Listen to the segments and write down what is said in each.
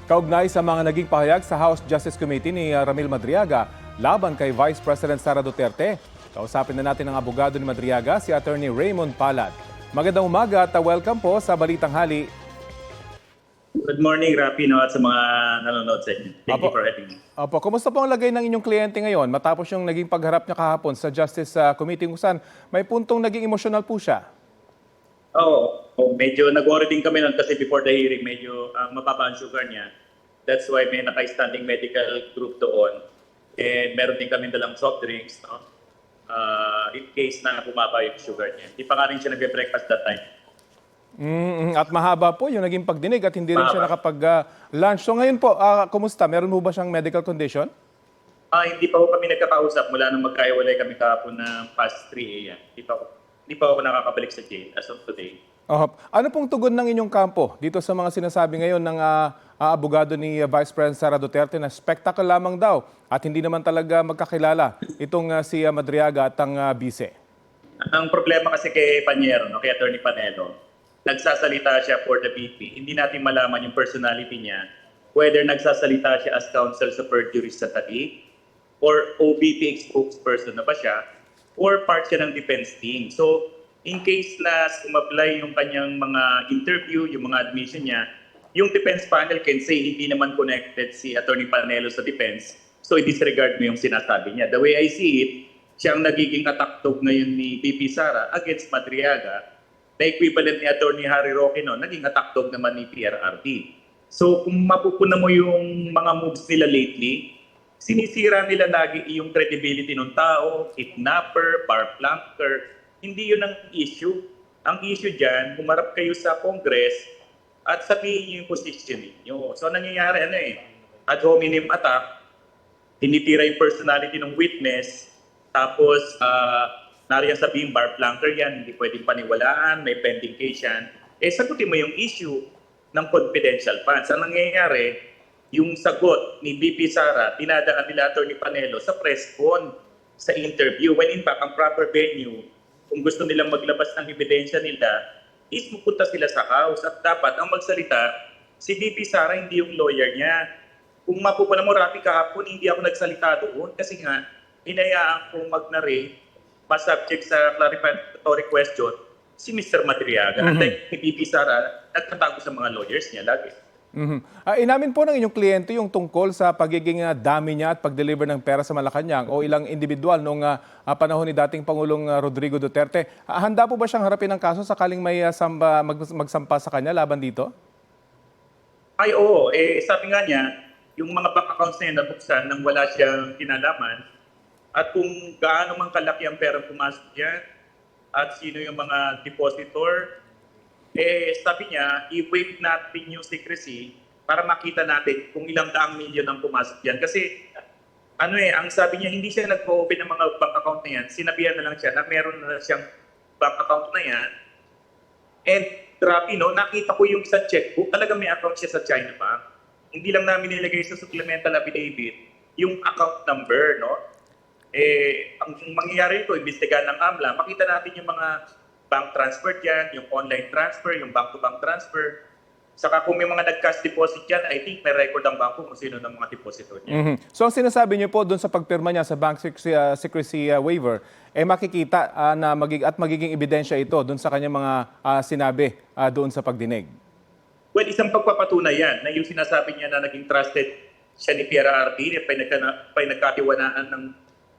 Kaugnay sa mga naging pahayag sa House Justice Committee ni Ramil Madriaga laban kay Vice President Sara Duterte, kausapin na natin ang abogado ni Madriaga, si Attorney Raymond Palad. Magandang umaga at welcome po sa Balitang Hali. Good morning, Rapi, at sa mga nanonood sa inyo. Thank you for having me. Opo, kumusta po ang lagay ng inyong kliyente ngayon matapos yung naging pagharap niya kahapon sa Justice Committee kung saan may puntong naging emosyonal po siya? Medyo nag-worry din kami nun kasi before the hearing, medyo mababa ang sugar niya. That's why may naka-standing medical group doon. And meron din kami dalang soft drinks, no? In case na bumaba yung sugar niya. Hindi pa nga rin siya nag-breakfast that time. At mahaba po yung naging pagdinig at hindi rin siya nakapag-lunch. So ngayon po, kumusta? Meron mo ba siyang medical condition? Hindi pa ho kami nagkakausap mula nung magkaiwalay kami kahapon na past 3 a.m. Hindi pa ako nakakabalik sa jail as of today. Ano pong tugon ng inyong kampo dito sa mga sinasabi ngayon ng abogado ni Vice President Sara Duterte na spectacle lamang daw at hindi naman talaga magkakilala itong si Madriaga at ang bise? Ang problema kasi kay Panyero, no, kay Attorney Panelo, nagsasalita siya for the BP. Hindi natin malaman yung personality niya, whether nagsasalita siya as counsel sa perjury sa tabi, or OBP spokesperson na ba siya, or part siya ng defense team. So, in case na sumablay yung kanyang mga interview, yung mga admission niya, yung defense panel can say hindi naman connected si Attorney Panelo sa defense, so i-disregard mo yung sinasabi niya. The way I see it, siyang nagiging ataktog ngayon ni BP Sara against Madriaga, na equivalent ni Attorney Harry Roque noon, naging ataktog naman ni PRRD. So kung mapupuna mo yung mga moves nila lately, sinisira nila lagi yung credibility ng tao, kidnapper, bar planker. Hindi yun ang issue. Ang issue dyan, humarap kayo sa Congress at sabihin niyo yung position niyo. So nangyayari ad hominem attack, tinitira yung personality ng witness, tapos nariyan sabihin bar planker yan, hindi pwedeng paniwalaan, may pending case yan. Sagutin mo yung issue ng confidential funds. Ang nangyayari, yung sagot ni BP Sara, dinadaan nila Attorney Panelo sa press con, sa interview. When in fact, ang proper venue, kung gusto nilang maglabas ng ebidensya nila, is pupunta sila sa house. At dapat ang magsalita, si BP Sara, hindi yung lawyer niya. Kung mapupuna mo, Rapi, kahapon, hindi ako nagsalita doon kasi nga, hinayaan kong mag-narrate, subject sa clarificatory question, si Mr. Madriaga. At ni BP Sara, nagtatago sa mga lawyers niya lagi. Inamin po ng inyong kliyente yung tungkol sa pagiging dami niya at pag-deliver ng pera sa Malacanang o ilang individual noong panahon ni dating Pangulong Rodrigo Duterte. Handa po ba siyang harapin ng kaso sakaling may magsampa sa kanya laban dito? Oo. Sabi nga niya, yung mga bank accounts na yun nabuksan nang wala siyang kinalaman at kung gaano man kalaki ang perang pumasok diyan at sino yung mga depositor, sabi niya, i-waive natin yung secrecy para makita natin kung ilang daang milyon ang pumasok diyan. Kasi, ang sabi niya, hindi siya nag-open ng mga bank account na yan. Sinabihan na lang siya na meron na siyang bank account na yan. And, grabe, nakita ko yung isang checkbook, talaga may account siya sa China Bank. Hindi lang namin nilagay sa supplemental affidavit yung account number, ang mangyayari ito, imbestigahan ng AMLA, makita natin yung mga bank transfer dyan, yung online transfer, yung bank-to-bank transfer. Saka kung may mga nag-cash deposit dyan, I think may record ang bangko kung sino ng mga depositor niya. So ang sinasabi niyo po doon sa pagpirma niya sa bank secrecy waiver, makikita na magiging ebidensya ito doon sa kanyang mga sinabi doon sa pagdinig? Well, isang pagpapatunay yan na yung sinasabi niya na naging trusted siya ni PRRD, pa'y nagkatiwanaan ng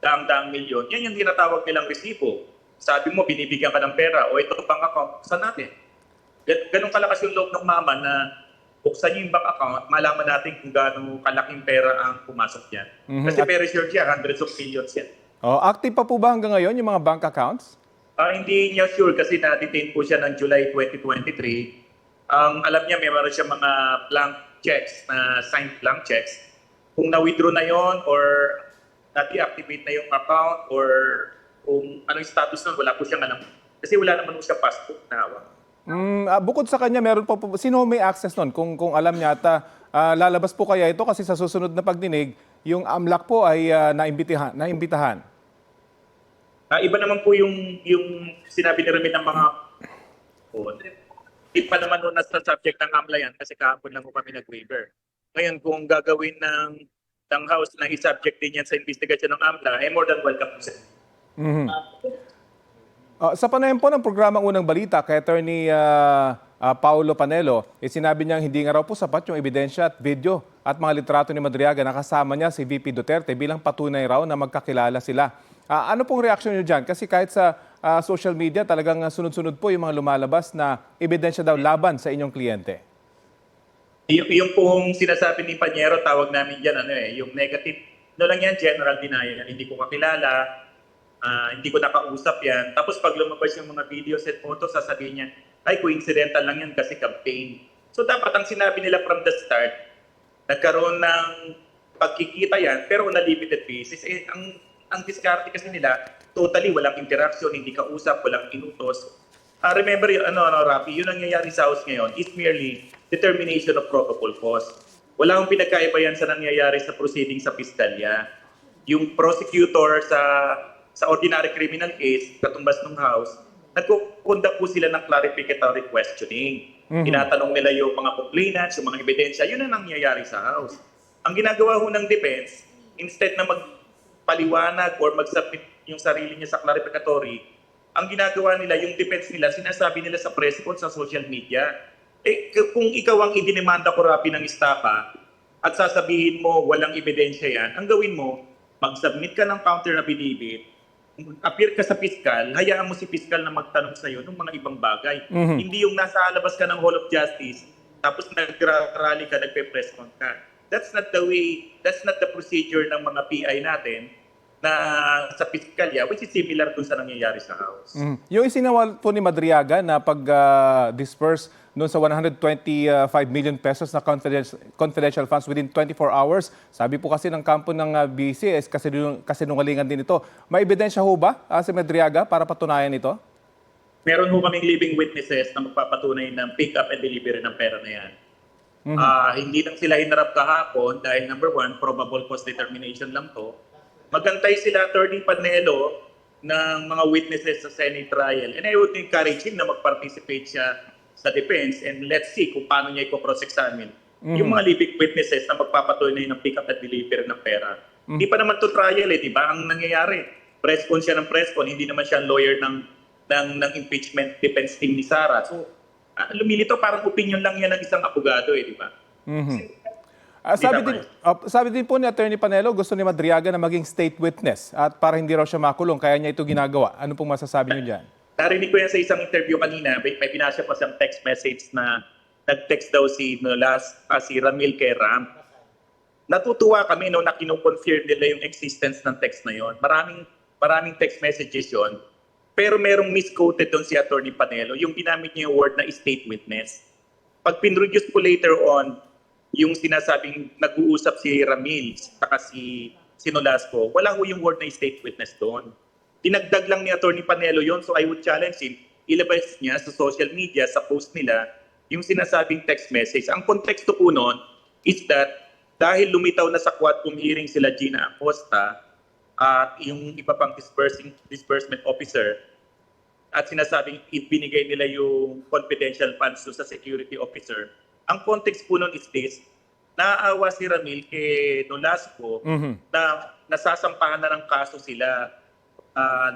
daang-daang milyon, yan yung tinatawag nilang resibo. Sabi mo, binibigyan ka ng pera, o ito bank account, saan natin? Ganun kalakas yung loob ng mama na buksan niyo yung bank account, malaman natin kung gaano kalaking pera ang pumasok yan. Kasi very sure siya, hundreds of millions yan. Active pa po ba hanggang ngayon yung mga bank accounts? Hindi niya sure kasi na-detain po siya ng July 2023. Ang alam niya, may meron siya mga blank checks, na signed blank checks. Kung na-withdraw na yon or na-deactivate na yung account or kung anong status nun, wala po siyang alam. Kasi wala naman po siya passport na hawak. Bukod sa kanya, meron pa po, sino may access nun? Kung alam niya at lalabas po kaya ito kasi sa susunod na pagdinig, yung AMLAC po ay naimbitahan. Iba naman po yung sinabi ni Ramil ng mga Hindi pa naman nung nasa subject ng AMLA yan kasi kahapon lang po kami nag-waiver. Ngayon, kung gagawin ng House na i-subject din yan sa investigation ng AMLA, more than welcome po sir. Sa panayam po ng programang Unang Balita kay Attorney Paulo Panelo, sinabi niyang hindi nga raw po sapat yung ebidensya at video at mga litrato ni Madriaga na kasama niya si VP Duterte bilang patunay raw na magkakilala sila. Ano pong reaksyon niyo dyan? Kasi kahit sa social media talagang sunod-sunod po yung mga lumalabas na ebidensya daw laban sa inyong kliyente. Yung pong sinasabi ni Panyero, tawag namin dyan, yung negative, lang yan, general denial. Hindi ko kakilala, hindi ko nakausap yan. Tapos pag lumabas yung mga videos at photos, sasabihin niya, ay coincidental lang yan kasi campaign. So dapat ang sinabi nila from the start, nagkaroon ng pagkikita yan, pero on a limited basis. Ang diskarte kasi nila, totally walang interaction, hindi kausap, walang inutos. Remember, Rafi, yun ang nangyayari sa House ngayon is merely determination of probable cause. Wala akong pinagkaiba yan sa nangyayari sa proceeding sa piskalya. Yung prosecutor sa ordinary criminal case, katumbas ng House, nagkukondak po sila ng clarificatory questioning. Tinatanong nila yung mga complainants, yung mga ebidensya, yun ang nangyayari sa House. Ang ginagawa ho ng defense, instead na magpaliwanag or mag-submit yung sarili niya sa clarificatory, ang ginagawa nila, yung defense nila, sinasabi nila sa press con, sa social media. Kung ikaw ang idinimanda ko, Rapi, ng istapa at sasabihin mo walang ebidensya yan, ang gawin mo, mag-submit ka ng counter affidavit, appear ka sa piskal, hayaan mo si piskal na magtanong sa'yo ng mga ibang bagay. Hindi yung nasa alabas ka ng Hall of Justice, tapos nag-rally ka, nagpe-press con ka. That's not the way, that's not the procedure ng mga PI natin na sa piskalya, which is similar dun sa nangyayari sa House. Yung isinawal po ni Madriaga na pag-disperse noon sa 125 million pesos na confidential funds within 24 hours, sabi po kasi ng kampo ng BC, kasinungalingan din ito. May ebidensya ho ba si Madriaga para patunayan ito? Meron ho kaming living witnesses na magpapatunay ng pick-up and delivery ng pera na yan. Hindi lang sila hinarap kahapon dahil number one, probable cause determination lang to. Magantay sila, Attorney Panelo, ng mga witnesses sa Senate trial. And I would encourage him na mag-participate siya sa defense and let's see kung paano niya i-cross-examine yung mga living witnesses na magpapatunay ng pick-up at delivery ng pera. Hindi pa naman to trial di ba? Ang nangyayari, press con siya ng press con, hindi naman siya lawyer ng impeachment defense team ni Sara. So, lumilito, parang opinion lang yan ng isang abogado di ba? Sabi din po ni Attorney Panelo, gusto ni Madriaga na maging state witness at para hindi raw siya makulong, kaya niya ito ginagawa. Ano pong masasabi niyo dyan? Narinig ko yan sa isang interview kanina, may pinasya pa siyang text message na nag-text daw si Ramil kay Ram. Natutuwa kami na kino-confirm nila yung existence ng text na yon. Maraming text messages yon. Pero merong misquoted doon si Attorney Panelo, yung ginamit niya yung word na state witness. Pag pinroduce po later on, yung sinasabing nag-uusap si Ramil saka si Nolasco, wala ho yung word na state witness doon. Tinagdag lang ni Attorney Panelo yon, so I would challenge him, ilabas niya sa social media, sa post nila, yung sinasabing text message. Ang konteksto po noon is that dahil lumitaw na sa Quadcom hearing sila Gina Acosta at yung iba pang disbursement officer at sinasabing ibinigay nila yung confidential funds sa security officer, ang context po nun is this, naaawa si Ramil kay Nolasco na nasasampahan na ng kaso sila.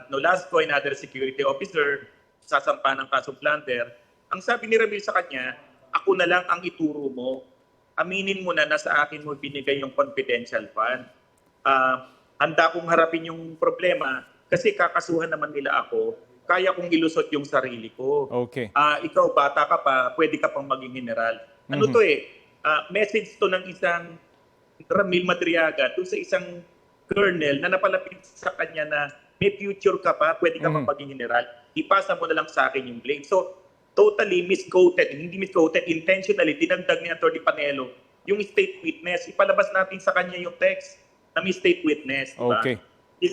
Nolasco, another security officer, sasampahan ng kaso plunder. Ang sabi ni Ramil sa kanya, ako na lang ang ituro mo. Aminin mo na sa akin mo binigay yung confidential fund. Handa kong harapin yung problema kasi kakasuhan naman nila ako. Kaya kong ilusot yung sarili ko. Okay. Ikaw, bata ka pa, pwede ka pang maging general. Ano to message to ng isang Ramil Madriaga to sa isang colonel na napalapit sa kanya na may future ka pa, pwede ka pang maging general. Ipasa mo na lang sa akin yung blame. So, totally misquoted, hindi misquoted, intentionally, dinagdag ni Atty. Panelo yung state witness. Ipalabas natin sa kanya yung text na may state witness. Diba? Okay. Hindi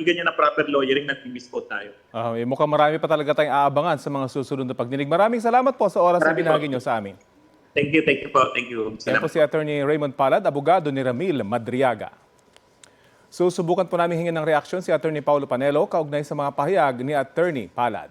ganyan na proper lawyering na misquote tayo. Mukhang marami pa talaga tayong aabangan sa mga susunod na pagdinig. Maraming salamat po sa oras na binagi niyo sa amin. Thank you po. Thank you. Yan po si Attorney Raymond Palad, abogado ni Ramil Madriaga. Susubukan po namin hingin ng reaksyon si Attorney Paulo Panelo kaugnay sa mga pahayag ni Attorney Palad.